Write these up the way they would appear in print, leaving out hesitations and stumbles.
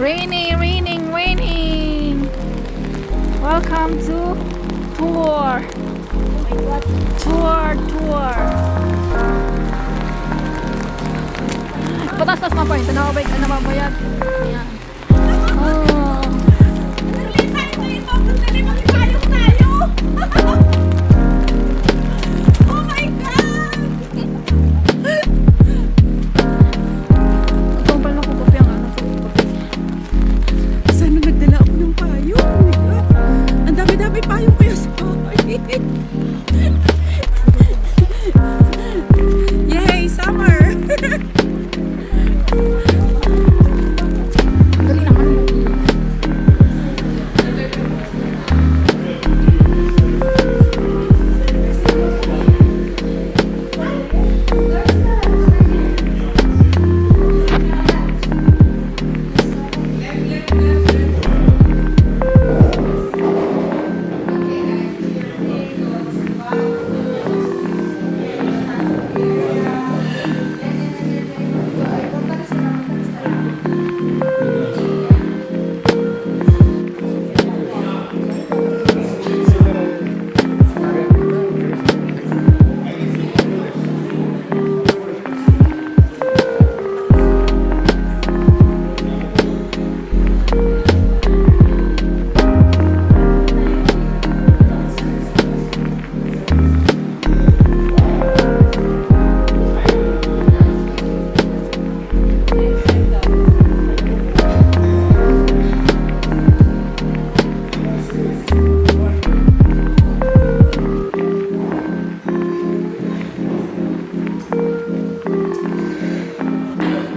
Raining. Welcome to tour. Tour. Patas mga point. Ano mabayag? Ayan. Oh. Oh my God! Sobrang nakukupi ang ano. Sana nagdala ako ng payong. Oh my God. Ang dami-dami payong kaya sa bahay. Yay! Summer! Dali naman.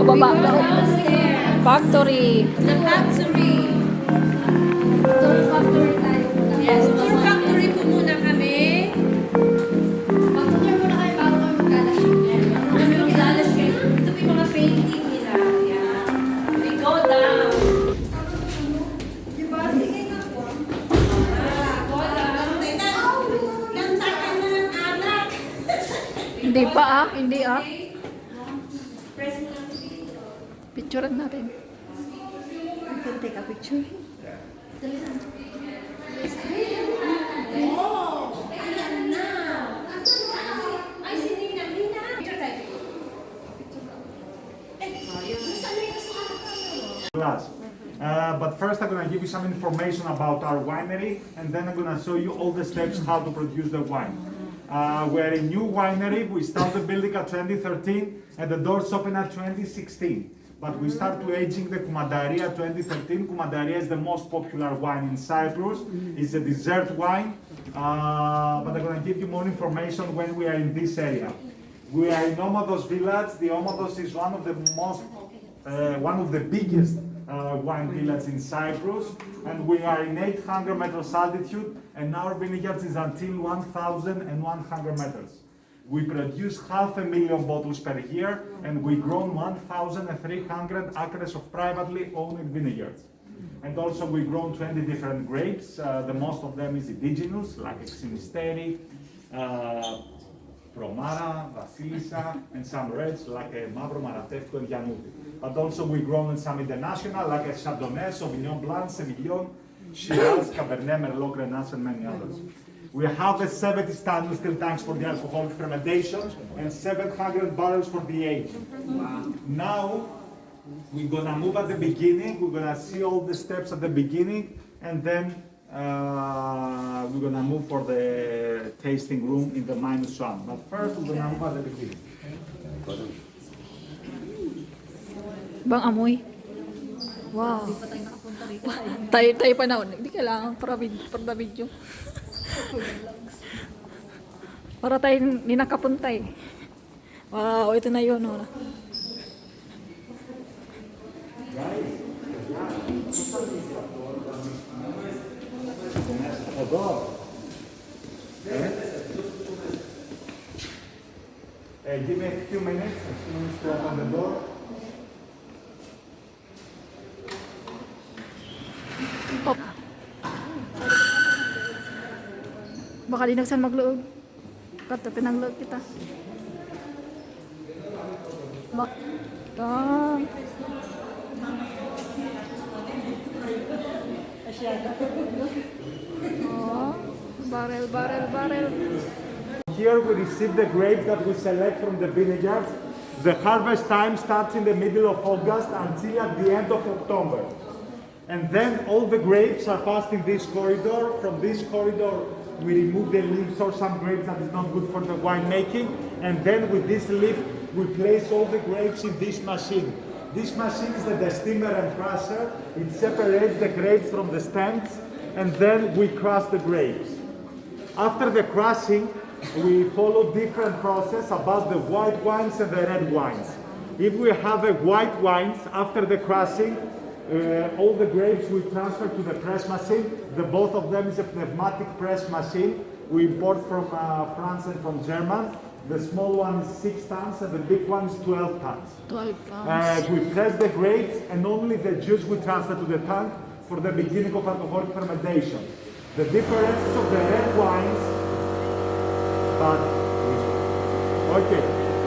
Baba. Factory. The factory. Tour factory tayo. Yes, tour factory po muna kami. Mag-tour muna kayo bago kami maglalasyon. Kami maglalasyon. Ito po yung mga painting nila. Yan. We go down. Diba? Sige nga po. Go down. Lantakan na ng anak. Hindi pa Hindi Press mo lang. Picturean natin. I can take a picture. Dali na. Oh! Ayan na. Ay, sindi na. Picture tayo. Glass. But first I'm going to give you some information about our winery, and then I'm going to show you all the steps how to produce the wine. We're a new winery. We started building at 2013 and the doors opened at 2016. But we started aging the Kumandaria 2013. Kumandaria is the most popular wine in Cyprus. It's a dessert wine. But I'm going to give you more information when we are in this area. We are in Omodos village. The Omodos is one of the biggest wine villages in Cyprus, and we are in 800 meters altitude, and our vineyards is until 1,100 meters. We produce 500,000 bottles per year, and we grow 1,300 acres of privately owned vineyards. And also we grow 20 different grapes. The most of them is indigenous, like Eximisteri, Promara, Vasilisa, and some reds like Mavro Maratevko and Yanuti. But also we grow some international like Chardonnay, Sauvignon Blanc, Semillon, Shiraz, Cabernet, Merlot, Grenache, and many others. We have 70 stainless steel tanks for the alcoholic fermentation and 700 barrels for the aging. Wow. Now we're gonna move at the beginning. We're gonna see all the steps at the beginning, and then we're gonna move for the tasting room in the -1. But first, we're gonna move at the beginning. Bang amoy. Wow. Tayo pa na. Hindi kailangan para video. Para tayo ninakapuntay. Wow, ito na yun. Oh. Give me a few minutes to open the door. Oh. Baka di nagsan magluog. Kato, pinangluog kita. Ah. Oh, barrel, barrel, barrel. Here we receive the grapes that we select from the vineyards. The harvest time starts in the middle of August until at the end of October. And then all the grapes are passed in this corridor. From this corridor, we remove the leaves or some grapes that is not good for the winemaking. And then with this lift, we place all the grapes in this machine. This machine is the steamer and crusher. It separates the grapes from the stems, and then we crush the grapes. After the crushing, we follow different process about the white wines and the red wines. If we have a white wines, after the crushing, all the grapes we transfer to the press machine. The both of them is a pneumatic press machine. We import from France and from Germany. The small one is 6 tons and the big one is 12 tons. 12 pounds. We press the grapes and only the juice we transfer to the tank for the beginning of alcoholic fermentation. The differences of the red wines,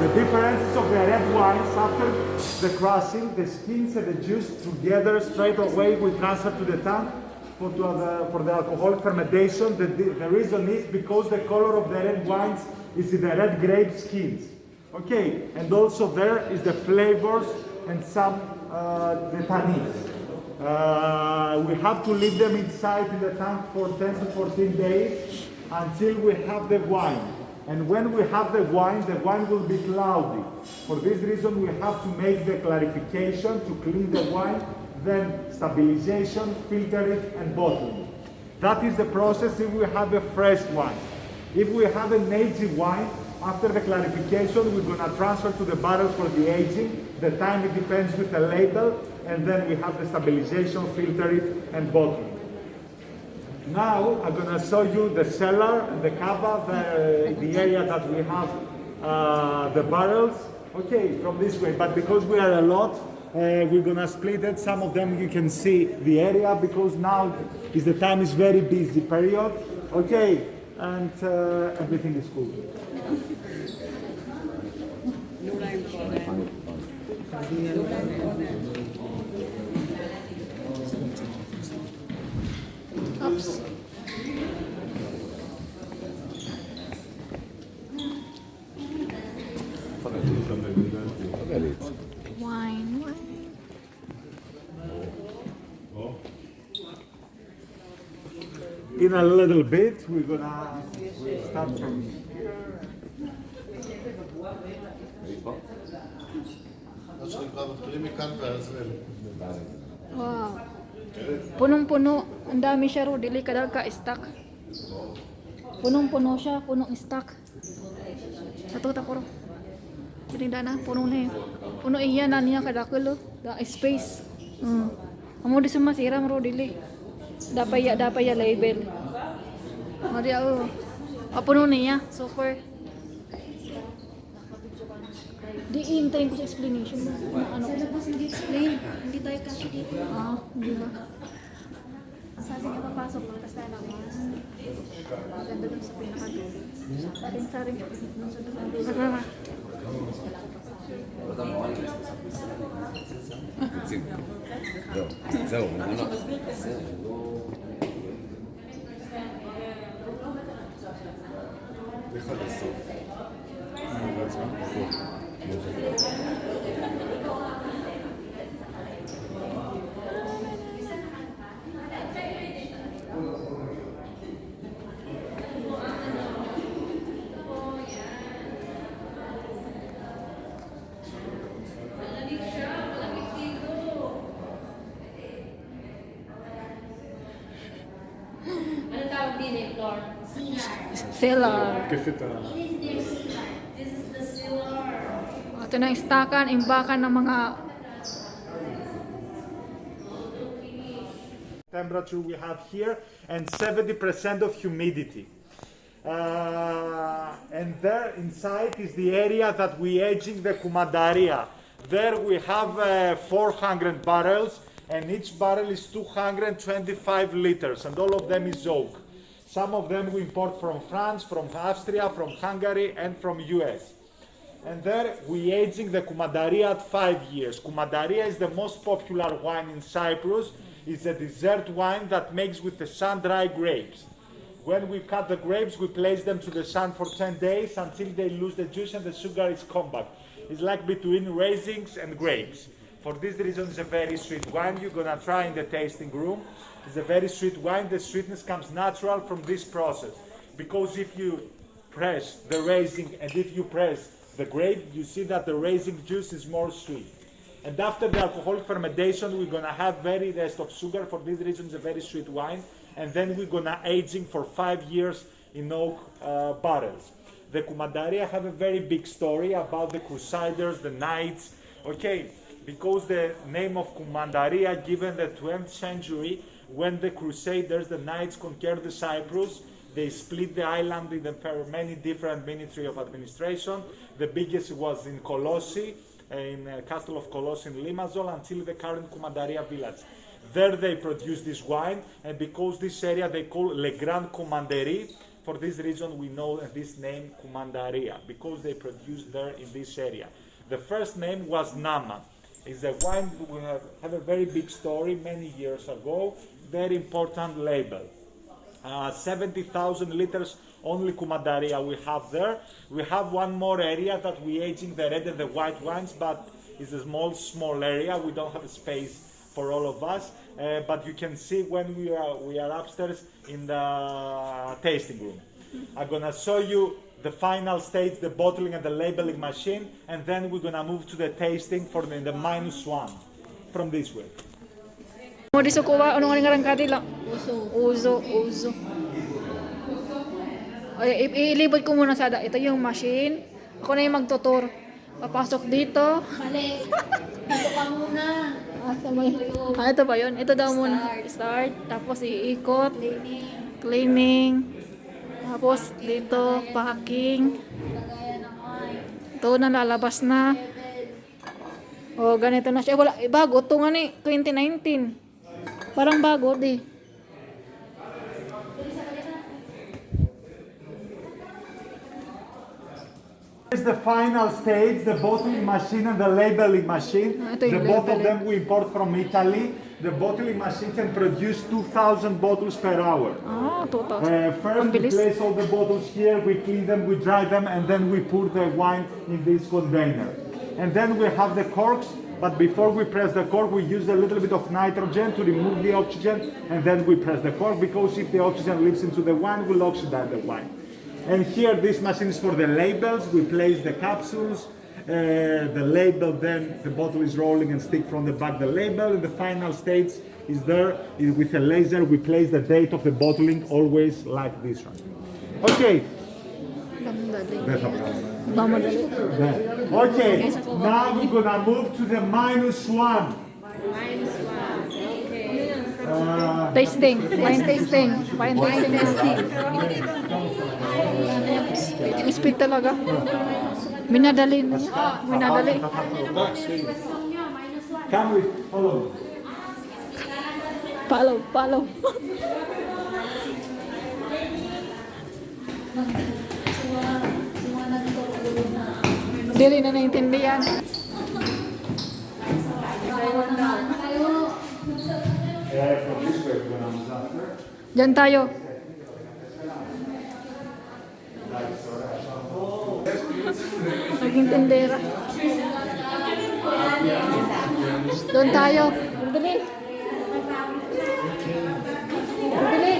the differences of the red wines after the crushing, the skins and the juice together straight away we transfer to the tank for the alcoholic fermentation. The reason is because the color of the red wines is in the red grape skins. Okay, and also there is the flavors and some the tannins. We have to leave them inside in the tank for 10 to 14 days until we have the wine. And when we have the wine will be cloudy. For this reason, we have to make the clarification to clean the wine, then stabilization, filter it, and bottling. That is the process if we have a fresh wine. If we have an aged wine, after the clarification, we're going to transfer to the barrel for the aging. The time it depends with the label, and then we have the stabilization, filter it, and bottling. Now I'm going to show you the cellar, the cava, the area that we have the barrels. Okay, from this way. But because we are a lot, we're going to split it. Some of them you can see the area because now is the time is very busy period. Okay, and everything is cool. Oops. Wine, wine. In a little bit, we're gonna start from here. Wow. Punong-puno. Ang dami siya ro. Dili ka ka-stock. Punong-puno siya. Punong stock. Sato tapos ro. Tinigda na. Puno na yun. Puno iya na niya kadakil lo. Da space. Amo di sumasiram ro. Dili. Dapay ya label. Mari ako. Puno niya. Super. Di hintayin ko sa explanation mo. Ano ko? Sa labas nag-explain. Hindi tayo kasi dito. Hindi ba? Sabi niya papasok mo, tapos tayo labas. Maganda dun sa pinakadulo. Saring. Dun sa dulo. Sarama. זהו, מגונות. לך לסוף. Ano tawag din eh, Flor? Cellar. This is the cellar. Ito na yung stockan, imbakan ng mga temperature we have here and 70% of humidity. And there inside is the area that we aging the Kumandaria. There we have 400 barrels and each barrel is 225 liters and all of them is oak. Some of them we import from France, from Austria, from Hungary and from US. And there we aging the Kumandaria at 5 years. Kumandaria is the most popular wine in Cyprus. is a dessert wine that makes with the sun-dried grapes. When we cut the grapes, we place them to the sun for 10 days until they lose the juice and the sugar is compact. It's like between raisins and grapes. For this reason, it's a very sweet wine. You're gonna try in the tasting room. It's a very sweet wine. The sweetness comes natural from this process. Because if you press the raisin and if you press the grape, you see that the raisin juice is more sweet. And after the alcoholic fermentation, we're gonna have very less of sugar. For this reason, it's a very sweet wine. And then we're gonna aging for 5 years in oak barrels. The Kumandaria have a very big story about the Crusaders, the Knights. Okay, because the name of Kumandaria given the 12th century when the Crusaders, the Knights conquered the Cyprus. They split the island in many different ministry of administration. The biggest was in Colossi, in Castle of Colossi in Limassol, until the current Kumandaria village. There they produce this wine, and because this area they call Le Grand Commanderie, for this reason we know this name Kumandaria, because they produce there in this area. The first name was Nama. It's a wine we have a very big story many years ago, very important label. 70,000 liters only Kumandaria we have there. We have one more area that we aging the red and the white wines, but it's a small area. We don't have a space for all of us, but you can see when we are upstairs in the tasting room. I'm gonna show you the final stage, the bottling and the labeling machine, and then we're gonna move to the tasting for the -1 from this way. Mo di sukuha ano nga ngarang kadila? Uzo. Ay, ilibot ko muna sada. Ito yung machine. Ako na yung magtutur. Papasok dito. Mali. Dito ka muna. Ito ba yun? Ito daw muna. Start. Tapos iikot. Cleaning. Cleaning. Tapos dito, packing. Lagayan ng wine. Ito na lalabas na. O, ganito na siya. Wala, bago. Ito nga ni 2019. Parang bago, di. This is the final stage, the bottling machine and the labeling machine. Ito yung Both of labeling. them we import from Italy. The bottling machine can produce 2,000 bottles per hour. Ah, 2,000. First Ang we bilis. place all the bottles here, we clean them, we dry them, and then we pour the wine in this container. And then we have the corks, but before we press the cork, we use a little bit of nitrogen to remove the oxygen, and then we press the cork, because if the oxygen leaks into the wine, we'll oxidize the wine. And here, this machine is for the labels. We place the capsules, the label, then the bottle is rolling and stick from the back the label, and the final stage is there. With a laser, we place the date of the bottling, always like this one. Okay. Mamadali. Okay, now we're gonna move to the -1. Tasting. Wine tasting. Wine tasting. Speed talaga. Minadali niya. Minadali. Come with, follow. Follow. Dili na naintindihan. From this way, we're gonna move after. Diyan tayo. Naging tendera. Doon tayo. Dali. Dali.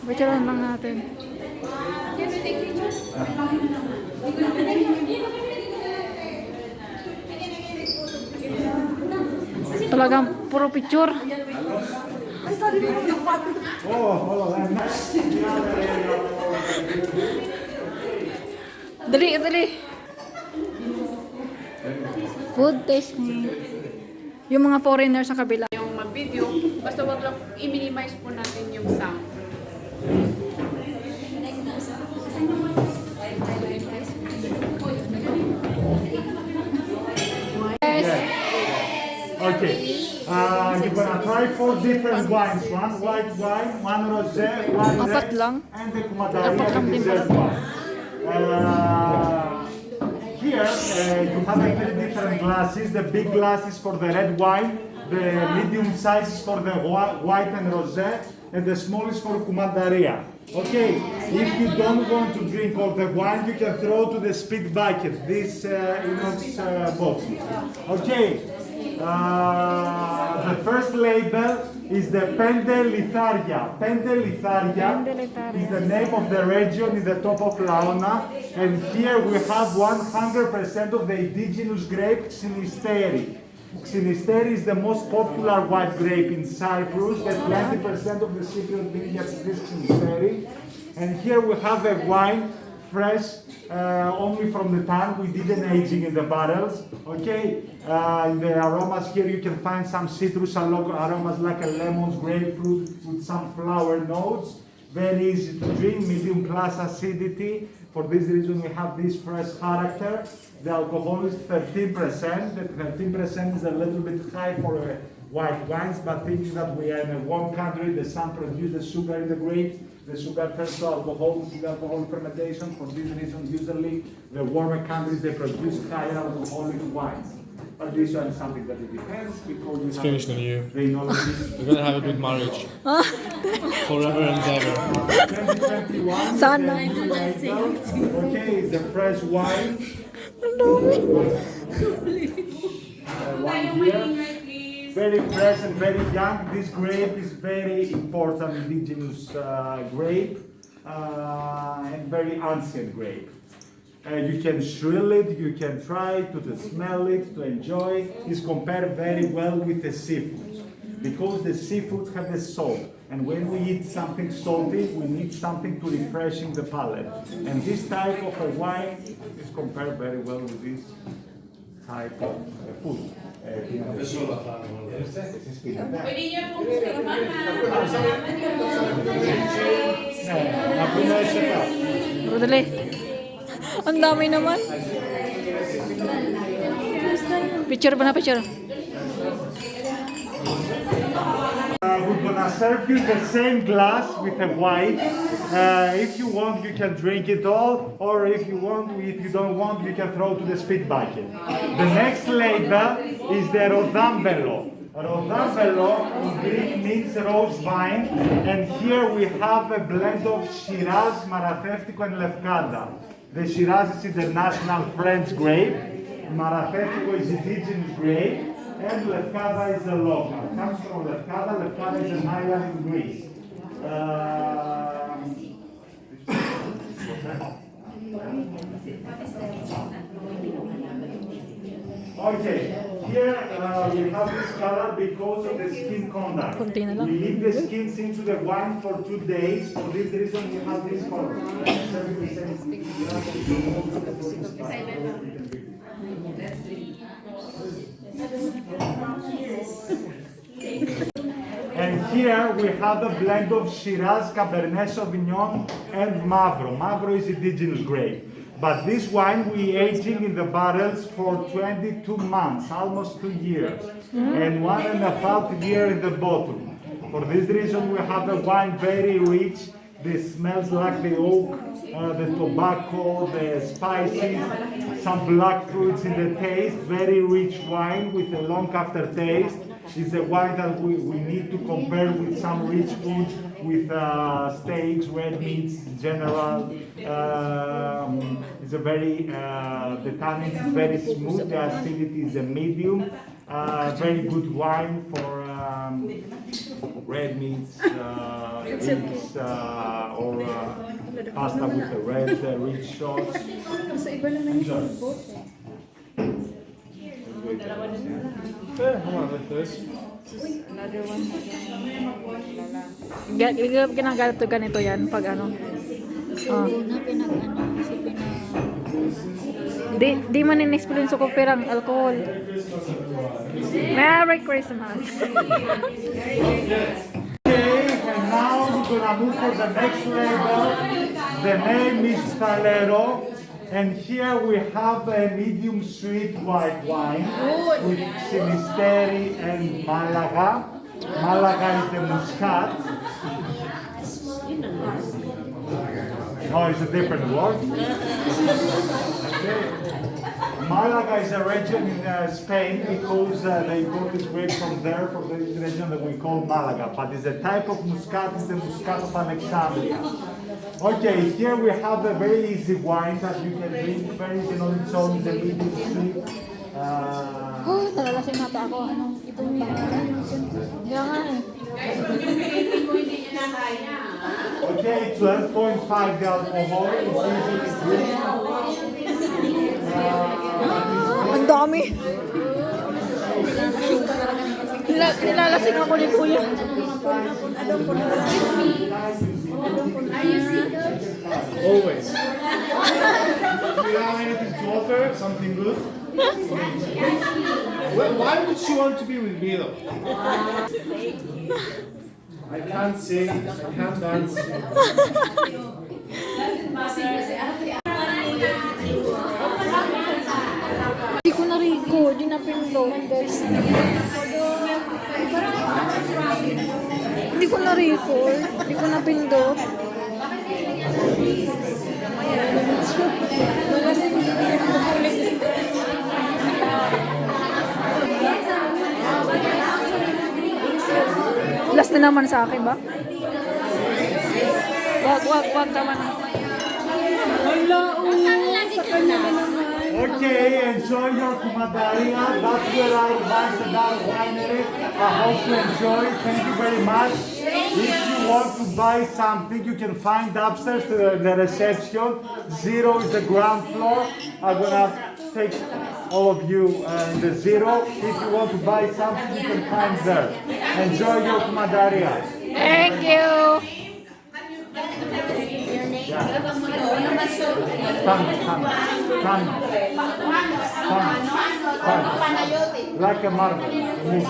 Bacaran lang natin. Talagang puro picture. Dali. Food tasting. Yung mga foreigners sa kabila. Yung mag-video, basta wag lang i-minimize po natin yung sound. Yes. Okay. You're gonna try 4 different wines. One white wine, one rosé, one Apat red, lang? and the Apat Kumadaria, lang the din dessert pala. one. Here you have a 3 different glasses. The big glasses for the red wine, the medium sizes for the white and rosé, and the smallest for Kumadaria. Okay, if you don't want to drink all the wine, you can throw to the spit bucket, this inox box. Okay, the first label is the Pende Litharia. Pende Litharia is the name of the region in the top of Laona, and here we have 100% of the indigenous grape Xynisteri. Xynisteri is the most popular white grape in Cyprus, and 20% of the Cypriot vineyards is Xynisteri. And here we have a wine fresh, only from the time we did an aging in the barrels. Okay, in the aromas here you can find some citrus aromas like a lemons, grapefruit with some flower notes. Very easy to drink, medium plus acidity. For this reason we have this fresh character. The alcohol is 13%. The 13% is a little bit high for white wines, but thinking that we are in a warm country, the sun produces the sugar in the grapes, the sugar turns to alcohol, this is alcohol fermentation. For this reason, usually the warmer countries, they produce higher alcoholic wines. But this one is something that it depends because you It's have finished on you. the knowledge. We're gonna have a good marriage. Forever and ever. 2021. Sana. Okay, it's the fresh wine. One here. Very fresh and very young. This grape is very important indigenous grape and very ancient grape. You can shrill it, you can try to smell it, to enjoy. It's compared very well with the seafood because the seafoods have the salt. And when we eat something salty, we need something to refreshing the palate. And this type of a wine is compared very well with this type of food. Pwede niyo pong siramahan. Rodele. Ang dami naman. Picture ba na picture? We're gonna serve you the same glass with a white. If you want, you can drink it all, or if you don't want, you can throw to the spit bucket. The next label is the Rodambelo. Rodambelo in Greek means rose vine, and here we have a blend of Shiraz, Maratheftico, and Lefkada. The Shiraz is the national French grape, Maratheftico is indigenous grape, and Lefkada is the local. Comes from Lefkada. Lefkada is an island in Greece. Okay, here we have this color because of the skin contact. Konti na lang. We leave the skins into the wine for 2 days. For this reason, we have this color. And here we have a blend of Shiraz, Cabernet Sauvignon, and Mavro. Mavro is indigenous grape. But this wine we aging in the barrels for 22 months, almost 2 years, and 1.5 years in the bottle. For this reason, we have a wine very rich. This smells like the oak, the tobacco, the spices, some black fruits in the taste. Very rich wine with a long aftertaste. It's a wine that we need to compare with some rich foods, with steaks, red meats in general. It's a very, the tannin is very smooth, the acidity is a medium. Very good wine for red meats, eggs, or pasta with a red rich sauce. Sa iba na lang yung boat eh. Yeah, come on, like this. Another one. Ginagamit to ganito yan pag ano. Oh. Di man in-experience ko perang alcohol. Merry Christmas. Okay, and now we're gonna move for the next level. The name is Falero, And here we have a medium sweet white wine with Sinisteri and Malaga. Malaga is the Muscat. No, it's a different word. Okay. Malaga is a region in Spain because they got this grape from there, from the region that we call Malaga. But it's a type of Muscat, it's the Muscat of Alexandria. Okay, here we have a very easy wine that you can drink very easy on its own, it's a medium sweet. Oh, nalalasing nata ako. Ano? Itong kaya nga eh. Okay, 12.5 the alcohol, it's easy to drink. Ang dami. Nilalasing ako ni Kuya. Always. Do you have anything to offer? Something good? Well, why would she want to be with me though? I can't sing, I can't dance. Hindi ko na-record, di na-pindot. Hindi ko na-record, hindi ko na-pindot. Last na naman sa akin ba? Wag naman. Okay, enjoy your kumadaria. That's where I advise about winery. I hope you enjoy. Thank you very much. If you want to buy something, you can find upstairs to the reception. 0 is the ground floor. I'm gonna take all of you in the 0. If you want to buy something, you can find there. Enjoy your kumadaria. Thank you. Fun. Like a marble movie.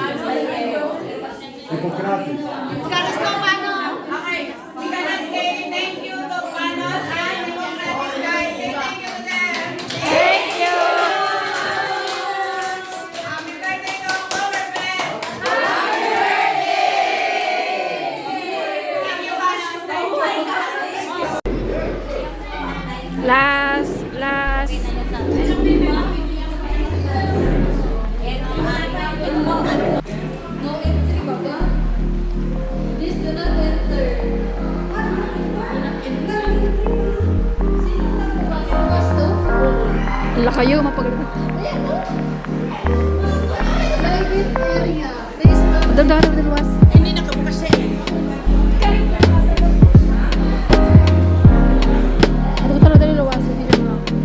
Hippocrates. Carlos Romano. Okay. We cannot say thank you to Panos and Hippocrates guys. Say thank you to them. Thank you. Happy birthday to Overfed. Thank you, Panos. Last. No entry ba ba? Please do not enter. Gusto? Wala kayo, mapagalitan. Private area. Please come. Dagdagan ng luwas. Hindi nakabukas siya eh. Ito ko talaga ng luwas. Hindi naman ako.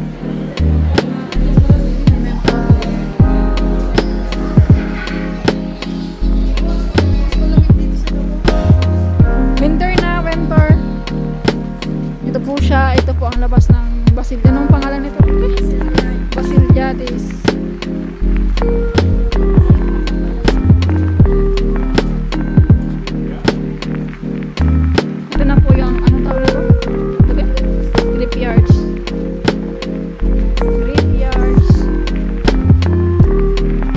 Winter na, winter. Ito po siya. Ito po ang labas ng Basil. Anong pangalan nito? Basiliades. Ito na po yung anong tawag na ito? Okay. Graveyards.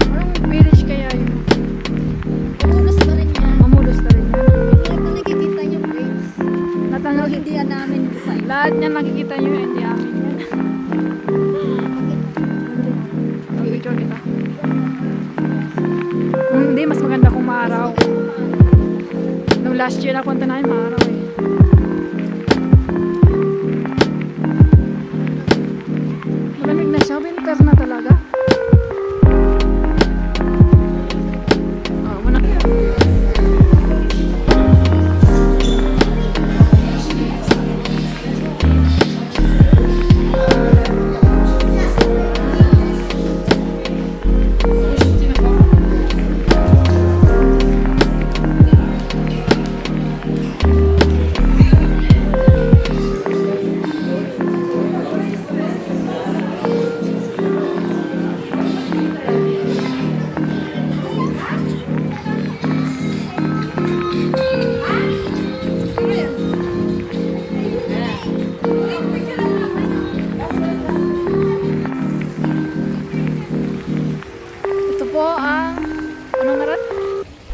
Anong village kaya yun? Unos pa rin yan. Omodos na rin. Lahat na nakikita yung grapes. Natanggal Pero hindi yan namin buhay. lahat niya nakikita nyo, hindi amin yan. Mag-picture kita. Hindi, mas maganda kung maaraw. Nung last year napunta namin, maaraw eh. Malamig na siya, winter na talaga. Muna.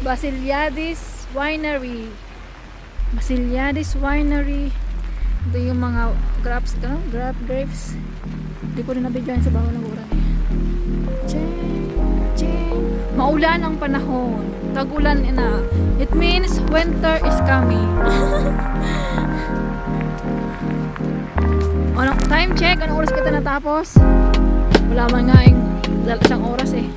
Basiliadis Winery. Basiliadis Winery. Ito yung mga grapes, ano? Grapes. Hindi ko rin nabigyan sa bawal ng uran eh. Maulan ang panahon. Tag-ulan na. It means winter is coming. Ano, time check. Anong oras kita natapos? Wala man nga yung isang oras eh.